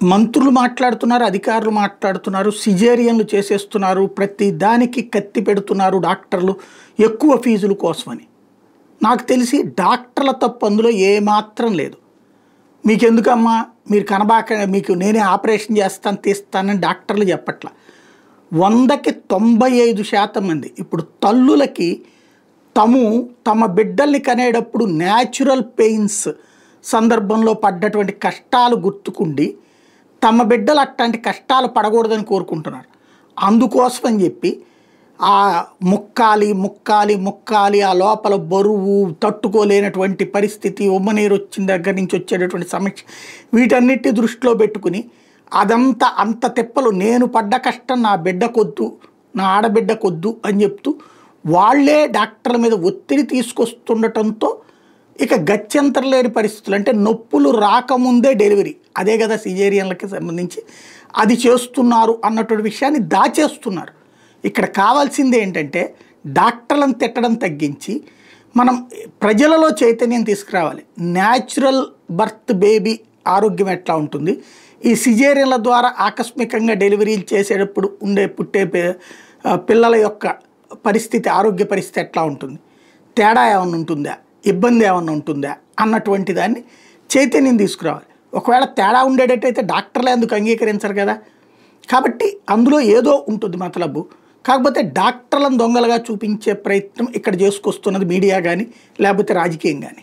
మంత్రులు మాట్లాడుతున్నారు, అధికారులు మాట్లాడుతున్నారు, సిజేరియన్లు చేసేస్తున్నారు, ప్రతి దానికి కత్తి పెడుతున్నారు డాక్టర్లు ఎక్కువ ఫీజుల కోసమని. నాకు తెలిసి డాక్టర్ల తప్పు అందులో ఏమాత్రం లేదు. మీకెందుకమ్మా, మీరు కనబాక, మీకు నేనే ఆపరేషన్ చేస్తాను తీస్తానని డాక్టర్లు చెప్పట్లా. 100కి 95% మంది ఇప్పుడు తల్లులకి తమ బిడ్డల్ని కనేటప్పుడు న్యాచురల్ పెయిన్స్ సందర్భంలో పడ్డటువంటి కష్టాలు గుర్తుకుండి తమ బిడ్డలు అట్లాంటి కష్టాలు పడకూడదని కోరుకుంటున్నారు. అందుకోసమని చెప్పి ఆ ముక్కాలి ఆ లోపల బరువు తట్టుకోలేనటువంటి పరిస్థితి, ఉమ్మనీరు వచ్చిన దగ్గర నుంచి వచ్చేటటువంటి సమస్య, వీటన్నిటి దృష్టిలో పెట్టుకుని అంత తిప్పలు, నేను పడ్డ కష్టం నా బిడ్డకొద్దు, నా ఆడబిడ్డకొద్దు అని చెప్తూ వాళ్లే డాక్టర్ల మీద ఒత్తిడి తీసుకొస్తుండటంతో ఇక గత్యంతరం లేని పరిస్థితులు, అంటే నొప్పులు రాకముందే డెలివరీ, అదే కదా సిజేరియన్లకి సంబంధించి అది చేస్తున్నారు అన్నటువంటి విషయాన్ని దాచేస్తున్నారు. ఇక్కడ కావాల్సింది ఏంటంటే డాక్టర్లను తిట్టడం తగ్గించి మనం ప్రజలలో చైతన్యం తీసుకురావాలి. న్యాచురల్ బర్త్ బేబీ ఆరోగ్యం ఎట్లా ఉంటుంది, ఈ సిజేరియన్ల ద్వారా ఆకస్మికంగా డెలివరీలు చేసేటప్పుడు పుట్టే పిల్లల యొక్క పరిస్థితి, ఆరోగ్య పరిస్థితి ఎట్లా ఉంటుంది, తేడా ఏమన్నా ఉంటుందా, ఇబ్బంది ఏమన్నా ఉంటుందా అన్నటువంటి దాన్ని చైతన్యం తీసుకురావాలి. ఒకవేళ తేడా ఉండేటట్టయితే డాక్టర్లే ఎందుకు అంగీకరించరు కదా. కాబట్టి అందులో ఏదో ఉంటుంది మతలబు. కాకపోతే డాక్టర్లను దొంగలుగా చూపించే ప్రయత్నం ఇక్కడ చేసుకొస్తున్నది మీడియా కానీ లేకపోతే రాజకీయం కానీ.